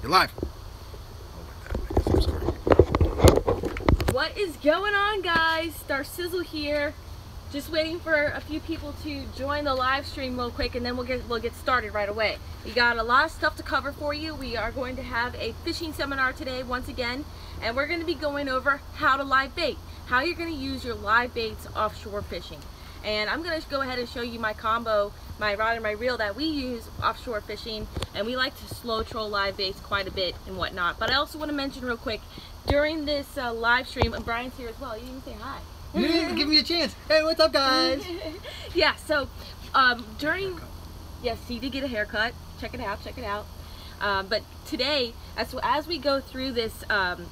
You're live. What is going on, guys? Darcizzle here. Just waiting for a few people to join the live stream real quick, and then we'll get started right away. We got a lot of stuff to cover for you. We are going to have a fishing seminar today once again, and we're going to be going over how to live bait, how you're going to use your live baits offshore fishing. And I'm going to go ahead and show you my combo, my rod and my reel that we use offshore fishing, and we like to slow troll live baits quite a bit and whatnot. But I also want to mention real quick, during this live stream, and Brian's here as well. You didn't say hi. You didn't even give me a chance. Hey, what's up, guys? Yeah, so yes, he did get a haircut. Check it out, check it out. But today, as we go through this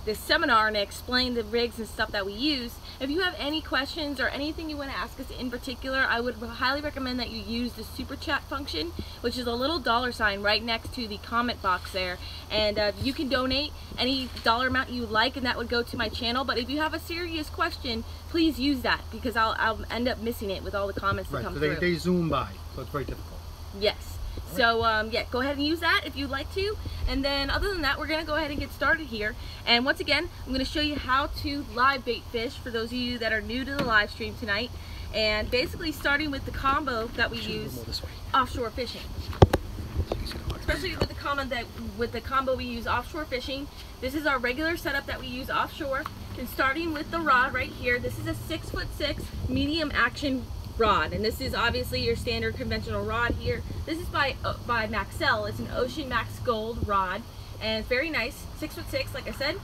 this seminar and explain the rigs and stuff that we use, if you have any questions or anything you want to ask us in particular, I would highly recommend that you use the super chat function, which is a little $ right next to the comment box there, and you can donate any dollar amount you would like, and that would go to my channel. But if you have a serious question, please use that, because I'll end up missing it with all the comments that come through. They zoom by, so it's very difficult. Yes. So yeah, go ahead and use that if you'd like to. And then other than that, we're going to go ahead and get started here. And once again, I'm going to show you how to live bait fish for those of you that are new to the live stream tonight. And basically starting with the combo that we use offshore fishing. Especially with the combo we use offshore fishing. This is our regular setup that we use offshore. And starting with the rod right here, this is a 6'6" medium action rod, and this is obviously your standard conventional rod here. This is by Maxell. It's an Ocean Max Gold rod, and it's very nice, 6'6", like I said.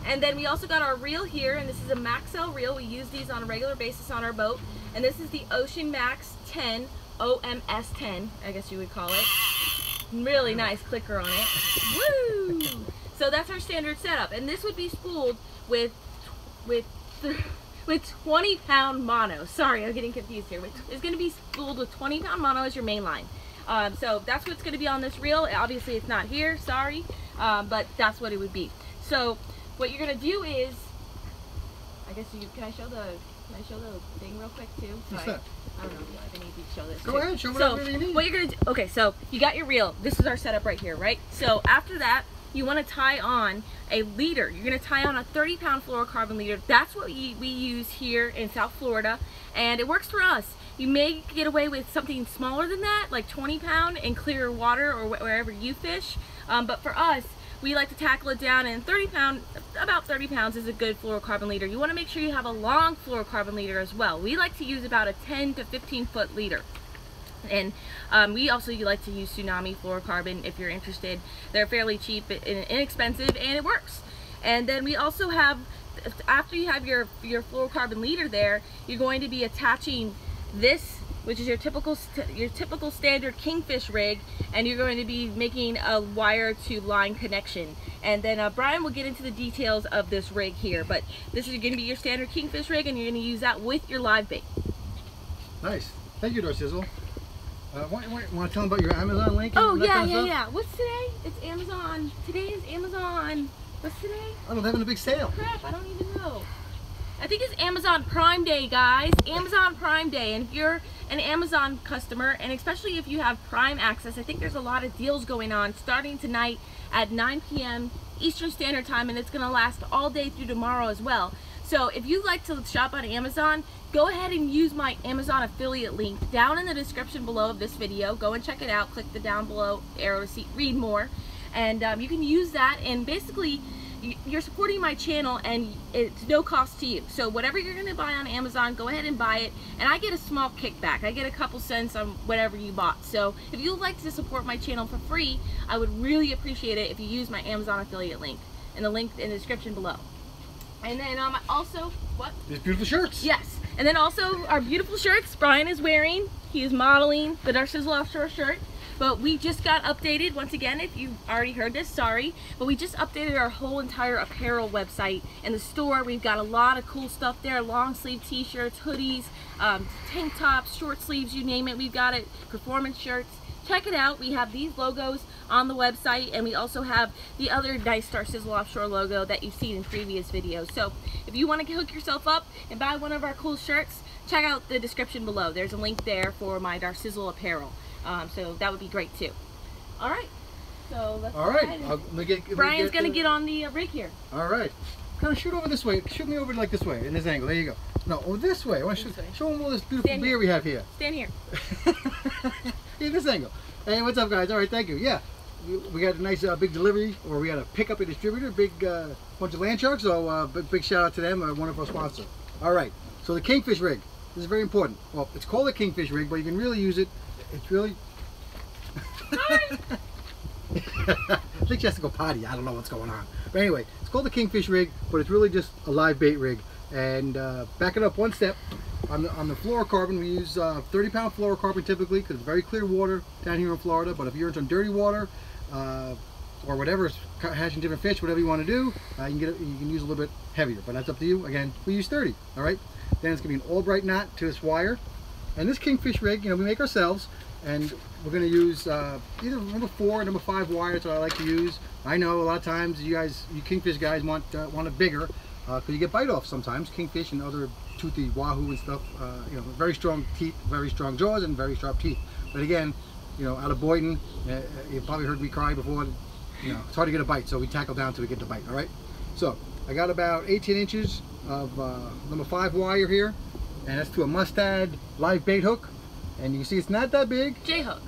And then we also got our reel here, and this is a Maxell reel. We use these on a regular basis on our boat, and this is the Ocean Max 10 OMS 10, I guess you would call it. Really nice clicker on it. Woo! So that's our standard setup, and this would be spooled with 20-pound mono. Sorry, I'm getting confused here. It's going to be spooled with 20-pound mono as your main line. So that's what's going to be on this reel. Obviously, it's not here. Sorry, but that's what it would be. So what you're going to do is, I guess can I show the thing real quick too? What's that? I don't know if I need to show this. Go ahead, show whatever you need. What you're going to do? Okay, so you got your reel. This is our setup right here, right? So after that, you want to tie on a leader. You're going to tie on a 30-pound fluorocarbon leader. That's what we use here in South Florida, and it works for us. You may get away with something smaller than that, like 20-pound in clear water or wherever you fish, but for us, we like to tackle it down, and about 30 pounds is a good fluorocarbon leader. You want to make sure you have a long fluorocarbon leader as well. We like to use about a 10 to 15-foot leader. And we also like to use Tsunami fluorocarbon if you're interested. They're fairly cheap and inexpensive, and it works. And then we also have, after you have your fluorocarbon leader there, you're going to be attaching this, which is your typical standard kingfish rig, and you're going to be making a wire to line connection. And then Brian will get into the details of this rig here, but this is going to be your standard kingfish rig, and you're going to use that with your live bait. Nice. Thank you, Darcizzle. Want to tell them about your Amazon link? Oh, yeah. What's today? It's Amazon. Today is Amazon. What's today? Oh, they're having a big sale. Crap, I don't even know. I think it's Amazon Prime Day, guys. Amazon Prime Day. And if you're an Amazon customer, and especially if you have Prime access, I think there's a lot of deals going on starting tonight at 9 p.m. Eastern Standard Time, and it's going to last all day through tomorrow as well. So if you like to shop on Amazon, go ahead and use my Amazon affiliate link down in the description below of this video. Go and check it out. Click the down below arrow to read more. And you can use that, and basically you're supporting my channel, and it's no cost to you. So whatever you're going to buy on Amazon, go ahead and buy it, and I get a small kickback. I get a couple cents on whatever you bought. So if you'd like to support my channel for free, I would really appreciate it if you use my Amazon affiliate link, and the link in the description below. And then also, what? These beautiful shirts. Yes. And then also our beautiful shirts Brian is wearing. He is modeling the Darcizzle Offshore shirt. But we just got updated, once again, if you've already heard this, sorry. But we just updated our whole entire apparel website and the store. We've got a lot of cool stuff there. Long sleeve t-shirts, hoodies, tank tops, short sleeves, you name it. We've got it. Performance shirts. Check it out. We have these logos on the website, and we also have the other nice Darcizzle Offshore logo that you've seen in previous videos. So if you want to hook yourself up and buy one of our cool shirts, check out the description below. There's a link there for my Darcizzle apparel. So that would be great too. All right. So So let's All right. Brian's gonna get on the rig here. All right. Kind of shoot over this way. Shoot me over like this way, in this angle. There you go. No, over this way. I want to show them all this beautiful beer we have here. Stand here. In this angle. Hey, what's up, guys? All right, thank you. Yeah, we got a nice big delivery, or we got to pick up a distributor, big bunch of land sharks. So big shout out to them, one of our sponsors. All right. So the kingfish rig. This is very important. Well, it's called a kingfish rig, but you can really use it. It's really. I think she has to go potty. I don't know what's going on. But anyway, it's called the kingfish rig, but it's really just a live bait rig. And backing up one step, on the fluorocarbon, we use 30-pound fluorocarbon typically, because it's very clear water down here in Florida. But if you're into dirty water or whatever, hatching different fish, whatever you want to do, you can use a little bit heavier. But that's up to you. Again, we use 30. All right. Then it's going to be an all-bright knot to this wire. And this kingfish rig, we make ourselves. And we're going to use either number 4 or number 5 wires that I like to use. I know a lot of times you kingfish guys want it bigger because you get bite off sometimes. Kingfish and other toothy wahoo and stuff, very strong teeth, very strong jaws, and very sharp teeth. But again, out of Boynton, you probably heard me cry before. It's hard to get a bite, so we tackle down till we get the bite. All right. So I got about 18 inches of number 5 wire here, and that's to a mustad live bait hook. And you can see it's not that big. J-hook.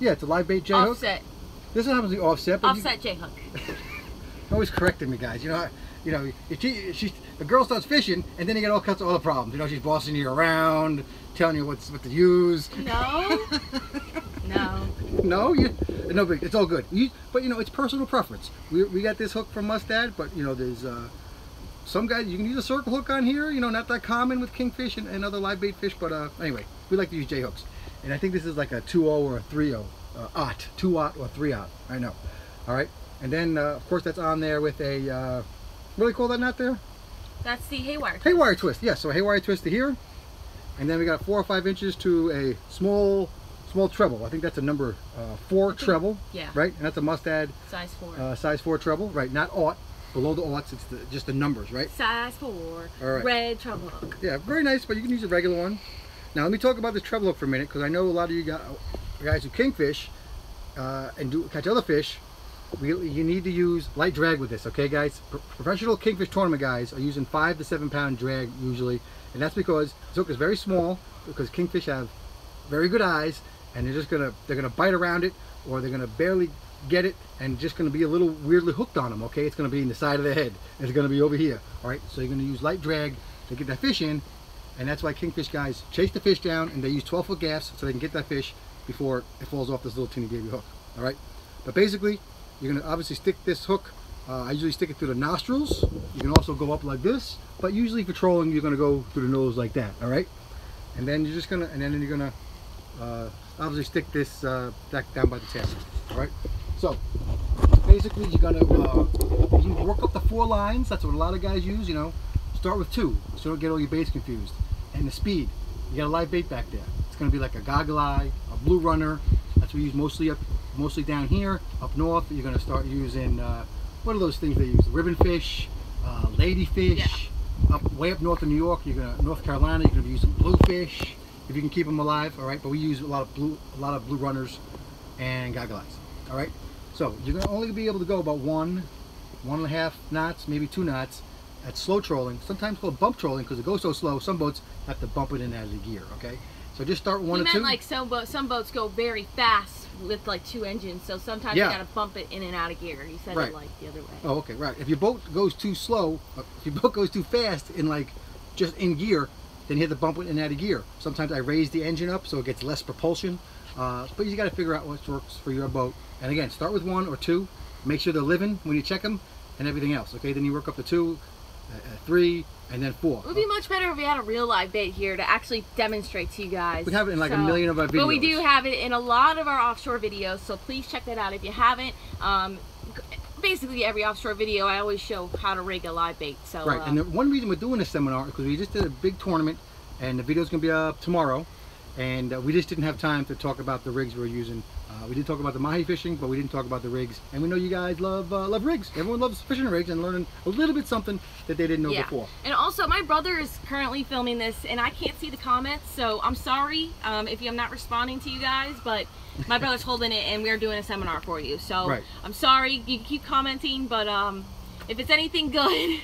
Yeah, it's a live bait J-hook. Offset. This one happens to be offset. But offset J-hook. Always correcting me, guys. If the girl starts fishing, and then you get all kinds of other problems. She's bossing you around, telling you what to use. No. No. No, no, but it's all good. But it's personal preference. We got this hook from Mustad, but there's some guys you can use a circle hook on here. Not that common with kingfish and other live bait fish. But anyway, we like to use J hooks. And I think this is like a 2-0 or a 3-0, 2-aught or 3-aught. I know. All right. And then, of course, that's on there with a, what do they call that knot there? That's the haywire twist. Haywire twist, yes. Yeah, so a haywire twist to here. And then we got 4 or 5 inches to a small treble. I think that's a number 4 treble. Yeah. Right? And that's a Mustad. Size 4. Size 4 treble. Right. Not aught. Below the aughts, it's just the numbers, right? Size 4. All right. Red treble hook. Yeah, very nice, but you can use a regular one. Now let me talk about this treble hook for a minute, because I know a lot of you guys who kingfish and catch other fish. You need to use light drag with this, okay, guys? Professional kingfish tournament guys are using 5 to 7 pound drag usually, and that's because this hook is very small. Because kingfish have very good eyes, and they're gonna bite around it, or they're gonna barely get it, and just gonna be a little weirdly hooked on them. Okay, it's gonna be in the side of the head. It's gonna be over here. All right, so you're gonna use light drag to get that fish in. And that's why kingfish guys chase the fish down, and they use 12-foot gaffs so they can get that fish before it falls off this little teeny baby hook. All right, but basically you're going to obviously stick this hook. I usually stick it through the nostrils. You can also go up like this, but usually for trolling you're going to go through the nose like that. All right, and then you're just gonna, obviously stick this back down by the tail. All right, so basically you're gonna you work up the 4 lines. That's what a lot of guys use. Start with 2, so you don't get all your baits confused. And the speed, you got a live bait back there. It's going to be like a goggle eye, a blue runner. That's what we use mostly down here. Up north, you're going to start using what are those things they use? Ribbon fish, ladyfish. Yeah. Way up north of New York, North Carolina, you're going to be using bluefish if you can keep them alive. All right, but we use a lot of blue runners and goggle eyes. All right, so you're going to only be able to go about 1.5 knots, maybe 2 knots. At slow trolling, sometimes called bump trolling, because it goes so slow. Some boats have to bump it in as a gear. Okay, so just start 1 or 2. You meant like some boats go very fast with like 2 engines, so sometimes you gotta bump it in and out of gear. You said it like the other way. Oh, okay, right. If your boat goes too slow, if your boat goes too fast in like just in gear, then you have to bump it in and out of gear. Sometimes I raise the engine up so it gets less propulsion, but you got to figure out what works for your boat. And again, start with 1 or 2. Make sure they're living when you check them, and everything else. Okay, then you work up to 2. 3, and then 4. It would be much better if we had a real live bait here to actually demonstrate to you guys. We have it in like a million of our videos. But we do have it in a lot of our offshore videos, so please check that out if you haven't. Basically every offshore video I always show how to rig a live bait. So right, and the one reason we're doing this seminar is because we just did a big tournament, and the video's going to be up tomorrow, and we just didn't have time to talk about the rigs we're using We did talk about the mahi fishing, but we didn't talk about the rigs. And we know you guys love rigs. Everyone loves fishing rigs and learning a little bit something that they didn't know before. And also, my brother is currently filming this, and I can't see the comments, so I'm sorry if I'm not responding to you guys, but my brother's holding it, and we're doing a seminar for you. So I'm sorry. You can keep commenting, but if it's anything good...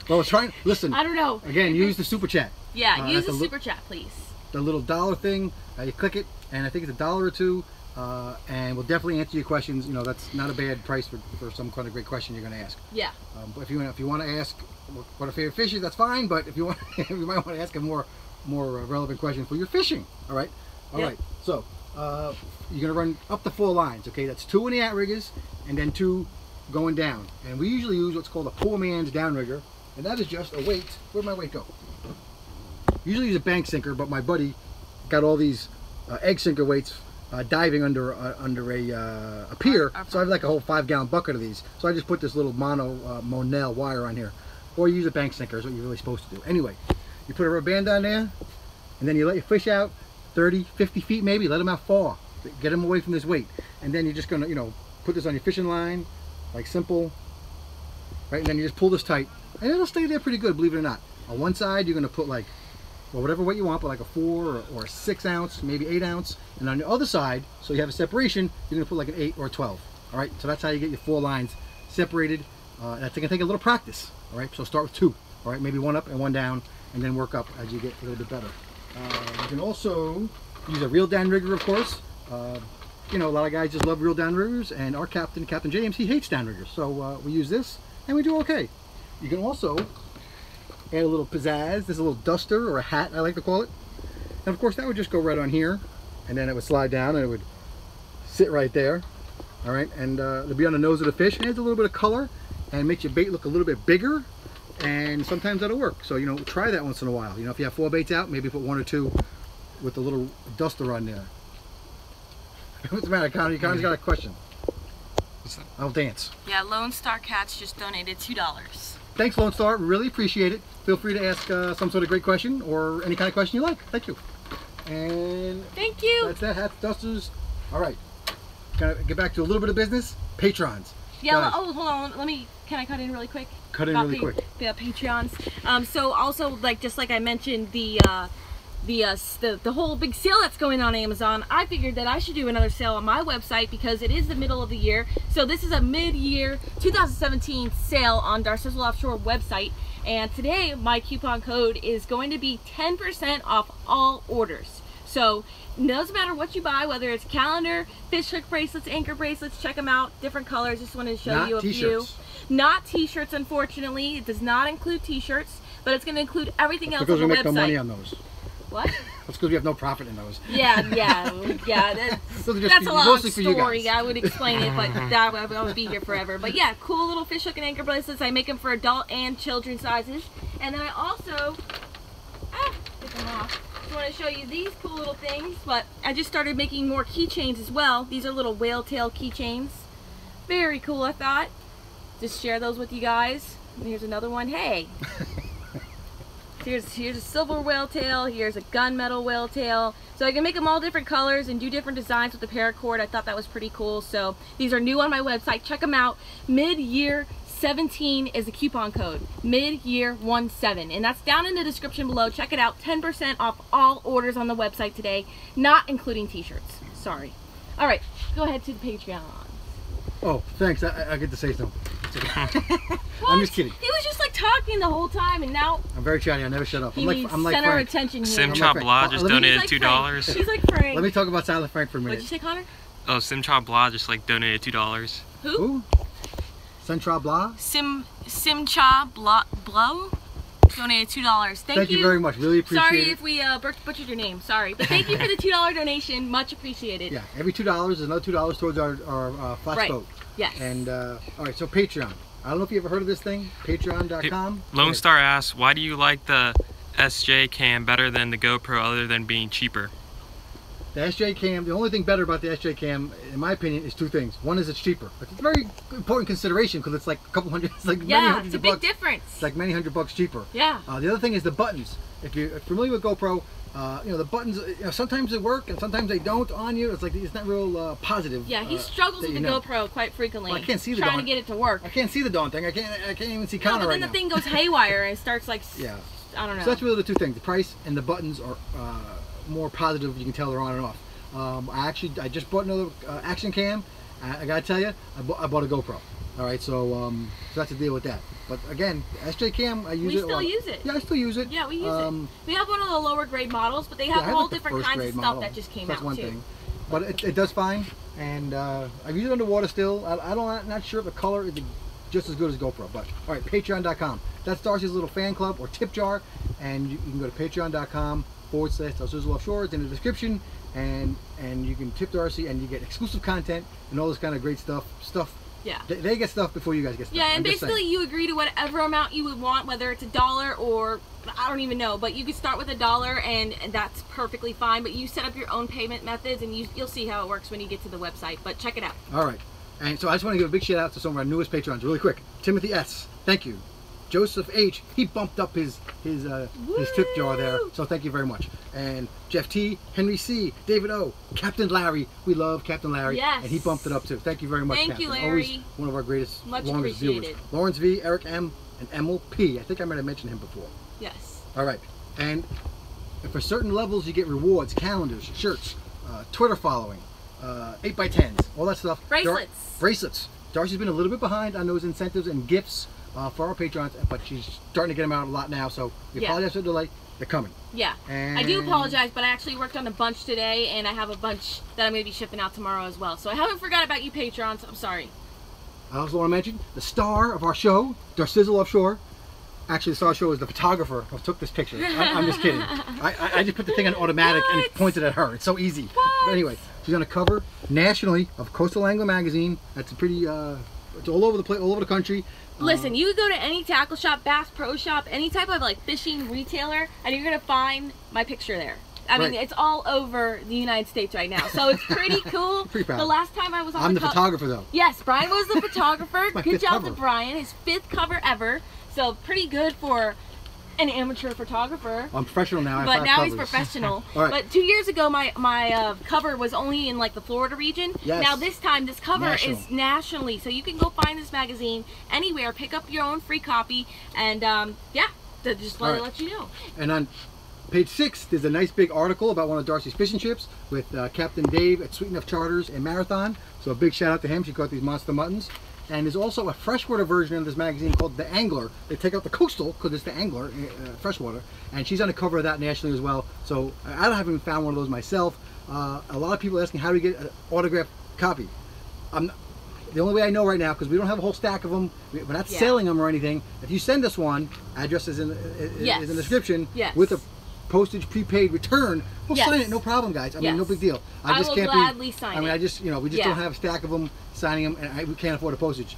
Well, let's try. Listen. I don't know. Again, use the super chat. Yeah, use the super chat, please. The little dollar thing. You click it, and I think it's $1 or $2, and we'll definitely answer your questions. You know, that's not a bad price for some kind of great question you're going to ask. Yeah. But if you want to ask what a favorite fish is, that's fine. But if you want, you might want to ask a more relevant question for your fishing. All right. All right. So you're going to run up to 4 lines. Okay, that's 2 in the outriggers, and then 2 going down. And we usually use what's called a poor man's downrigger. And that is just a weight. Where'd my weight go? Usually use a bank sinker, but my buddy got all these egg sinker weights diving under a pier. So I have like a whole 5-gallon bucket of these. So I just put this little Monel wire on here. Or use a bank sinker is what you're really supposed to do. Anyway, you put a rubber band on there, and then you let your fish out 30, 50 feet maybe. Let them out far. Get them away from this weight. And then you're just gonna, put this on your fishing line, like simple. Right, and then you just pull this tight. And it'll stay there pretty good, believe it or not. On one side, you're going to put like, well, whatever weight you want, but like a 4 or a 6 ounce, maybe 8 ounce. And on the other side, so you have a separation, you're going to put like an 8 or a 12. All right, so that's how you get your 4 lines separated. That's going to take a little practice. All right, so start with 2. All right, maybe 1 up and 1 down, and then work up as you get a little bit better. You can also use a reel down rigger, of course. A lot of guys just love reel down riggers, and our captain, Captain James, he hates down riggers. So we use this, and we do okay. You can also add a little pizzazz. There's a little duster or a hat, I like to call it. And of course that would just go right on here, and then it would slide down and it would sit right there. All right, and it'll be on the nose of the fish. It adds a little bit of color and makes your bait look a little bit bigger, and sometimes that'll work. So try that once in a while. If you have 4 baits out, maybe put 1 or 2 with a little duster on there. What's the matter, Connor? Connor's got a question. I'll dance. Yeah, Lone Star Cats just donated $2. Thanks, Lone Star. Really appreciate it. Feel free to ask some sort of great question or any kind of question you like. Thank you. And thank you. That's that. Hats, dusters. All right. Can I get back to a little bit of business? Patrons. Yeah. Guys. Oh, hold on. Can I cut in really quick? Cut in really quick. Yeah, Patreons. So also, just like I mentioned, the whole big sale that's going on Amazon, I figured that I should do another sale on my website because it is the middle of the year. So this is a mid-year 2017 sale on Darcizzle Offshore website, and today my coupon code is going to be 10% off all orders. So it doesn't matter what you buy, whether it's calendar, fish hook bracelets, anchor bracelets, check them out, different colors. Just wanted to show you a few. Not t-shirts, unfortunately. It does not include t-shirts, but it's going to include everything else on the website. Because we make no money on those. What? That's because we have no profit in those. Yeah. That's a long story. I would explain it, but I would be here forever. But yeah, cool little fish hook and anchor bracelets. I make them for adult and children sizes. And then I also, get them off. I want to show you these cool little things, but I just started making more keychains as well. These are little whale tail keychains. Very cool, I thought. Just share those with you guys. And here's another one. Hey. Here's a silver whale tail, here's a gunmetal whale tail. So I can make them all different colors and do different designs with the paracord. I thought that was pretty cool. So these are new on my website. Check them out. Mid-year 17 is the coupon code. Mid-year 17. And that's down in the description below. Check it out. 10% off all orders on the website today, not including t-shirts. Sorry. All right, go ahead to the Patreon. Oh, thanks. I get to say something. I'm just kidding. He was just like talking the whole time, and now I'm very chatty. I never shut up. I'm like center Frank. Attention here. Simcha Blah just donated $2. He's like Frank. Let me talk about Silent Frank for a minute. What'd you say, Connor? Oh, Simcha Blah just donated $2. Who? Simcha Blah. Simcha Blow donated $2. Thank you very much. Really appreciate it. Sorry if we butchered your name. Sorry, but thank you for the $2 donation. Much appreciated. Yeah, every $2 is another $2 towards our flash boat. Yes. And all right, so Patreon. I don't know if you ever heard of this thing, patreon.com. Lone Star asks, why do you like the SJ cam better than the GoPro other than being cheaper? The SJ Cam, the only thing better about the SJ Cam, in my opinion, is two things. One is it's cheaper. It's a very important consideration because it's like a couple hundred, it's like many hundreds it's a of big bucks. difference. It's like many $100 cheaper. Yeah. The other thing is the buttons. If you're familiar with GoPro, you know, the buttons, you know, sometimes they work and sometimes they don't on you. It's like, it's not real positive. Yeah, he struggles with the GoPro quite frequently. Well, I can't see the trying to get it to work. I can't see the darn thing. I can't even see counter right now. But then the thing goes haywire and starts like, yeah. I don't know. So that's really the two things. The price and the buttons are more positive. You can tell they're on and off. I just bought another action cam. I gotta tell you, I bought a GoPro. All right, so that's the deal with that. But again, SJ Cam, I use it. We still use it. Yeah, I still use it. Yeah, we use it. We have one of the lower grade models, but they have all different kinds of stuff that just came out that's one too. thing. But it does fine, and I use it underwater still. I'm not sure if the color is just as good as GoPro. But all right, Patreon.com. That's Darcy's little fan club or tip jar, and you can go to Patreon.com/Darcizzle Offshore. It's in the description, and you can tip Darcy, and you get exclusive content and all this kind of great stuff. Yeah. They get stuff before you guys get stuff. Yeah, and basically you agree to whatever amount you would want, whether it's $1 or I don't even know, but you can start with $1 and that's perfectly fine. But you set up your own payment methods, and you'll see how it works when you get to the website. But check it out. All right, and so I just want to give a big shout out to some of our newest patrons, really quick. Timothy S. Thank you. Joseph H. He bumped up his tip jar there, so thank you very much. And Jeff T, Henry C, David O, Captain Larry. We love Captain Larry. Yes. And he bumped it up too. Thank you very much, Thank Captain. you, Larry. Always one of our greatest, Much longest appreciated. viewers. Lawrence V, Eric M, and Emil P. I think I might have mentioned him before. Yes. All right, and for certain levels you get rewards, calendars, shirts, Twitter following, 8x10s, all that stuff. Bracelets. Darcy's been a little bit behind on those incentives and gifts for our patrons, but she's starting to get them out a lot now, so we apologize for the delay. They're coming. Yeah, and I do apologize, but I actually worked on a bunch today, and I have a bunch that I'm going to be shipping out tomorrow as well. So I haven't forgot about you patrons. I'm sorry. I also want to mention the star of our show, Darcizzle Offshore. Actually, the star of the show is the photographer who took this picture. I'm just kidding. I just put the thing on automatic and it pointed at her. It's so easy. But anyway, she's on a cover nationally of Coastal Angler magazine. That's a pretty, it's all over the place, all over the country. Listen, you go to any tackle shop, Bass Pro Shop, any type of like fishing retailer, and you're gonna find my picture there. I mean, it's all over the United States right now, so it's pretty cool. Pretty proud. The last time I was on I'm the photographer, though. Yes, Brian was the photographer. Good job to cover. Brian. His 5th cover ever, so pretty good for an amateur photographer. I'm professional now. But now he's professional. All right. But 2 years ago, my cover was only in like the Florida region. Yes. Now this time, this cover is nationally, so you can go find this magazine anywhere, pick up your own free copy, and yeah, just let you know. And on page 6, there's a nice big article about one of Darcy's fishing trips with Captain Dave at Sweet Enough Charters in Marathon. So a big shout out to him. She caught these monster muttons. And there's also a freshwater version of this magazine called The Angler. They take out the coastal because it's The Angler, freshwater. And she's on the cover of that nationally as well. So I haven't even found one of those myself. A lot of people asking how to get an autographed copy. The only way I know right now, because we don't have a whole stack of them, we're not selling them or anything. If you send us one, address is in the description with a postage prepaid return, we'll sign it, no problem, guys. I mean, no big deal. I will gladly sign it. I mean, we just don't have a stack of them, signing them, and we can't afford a postage.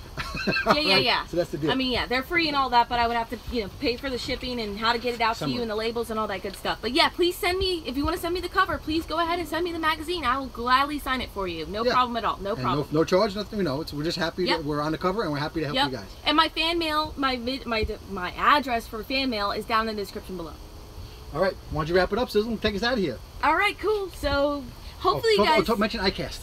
Yeah. So that's the deal. I mean, yeah, they're free and all that, but I would have to, pay for the shipping and how to get it out to you and the labels and all that good stuff. But yeah, please send me, if you want to send me the cover, please go ahead and send me the magazine. I will gladly sign it for you. No problem at all. No problem. No charge, nothing. We're just happy that we're on the cover, and we're happy to help you guys. And my fan mail, my address for fan mail is down in the description below. All right, why don't you wrap it up, Sizzle, and take us out of here. All right, cool. So hopefully you guys... mention iCast.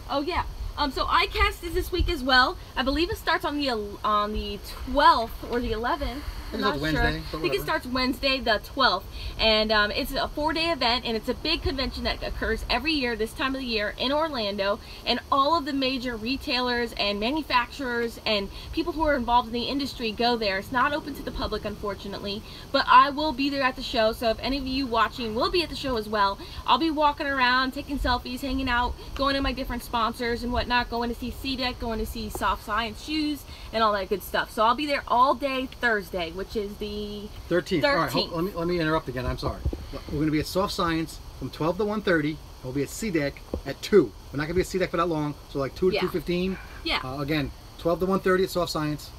Oh, yeah. So iCast is this week as well. I believe it starts on the 12th or the 11th. I'm not sure. I think it starts Wednesday the 12th, and it's a 4-day event, and it's a big convention that occurs every year this time of the year in Orlando, and all of the major retailers and manufacturers and people who are involved in the industry go there. It's not open to the public, unfortunately, but I will be there at the show, so if any of you watching will be at the show as well, I'll be walking around, taking selfies, hanging out, going to my different sponsors and whatnot, going to see SeaDeck, going to see Soft Science Shoes, and all that good stuff. So I'll be there all day Thursday, which is the 13th. All right, let me interrupt again. I'm sorry. We're going to be at Soft Science from 12 to 1:30. We'll be at SeaDeck at 2. We're not going to be at SeaDeck for that long, so like 2 to 2:15. Yeah. Again, 12 to 1:30 at Soft Science.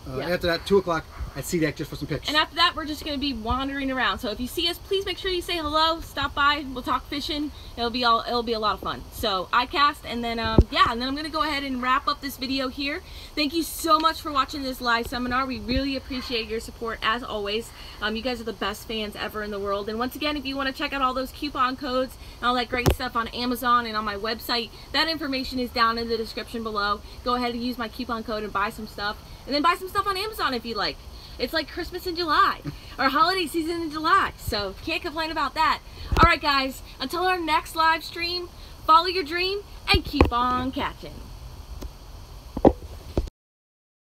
After that, 2 o'clock, at SeaDeck just for some pics. And after that, we're just going to be wandering around. So if you see us, please make sure you say hello, stop by, we'll talk fishing. It'll be a lot of fun. So iCast, and then yeah, and then I'm going to go ahead and wrap up this video here. Thank you so much for watching this live seminar. We really appreciate your support as always. You guys are the best fans ever in the world. And once again, if you want to check out all those coupon codes and all that great stuff on Amazon and on my website, that information is down in the description below. Go ahead and use my coupon code and buy some stuff, and then buy some stuff on Amazon if you like. It's like Christmas in July, or holiday season in July, so can't complain about that. All right, guys, until our next live stream, follow your dream and keep on catching.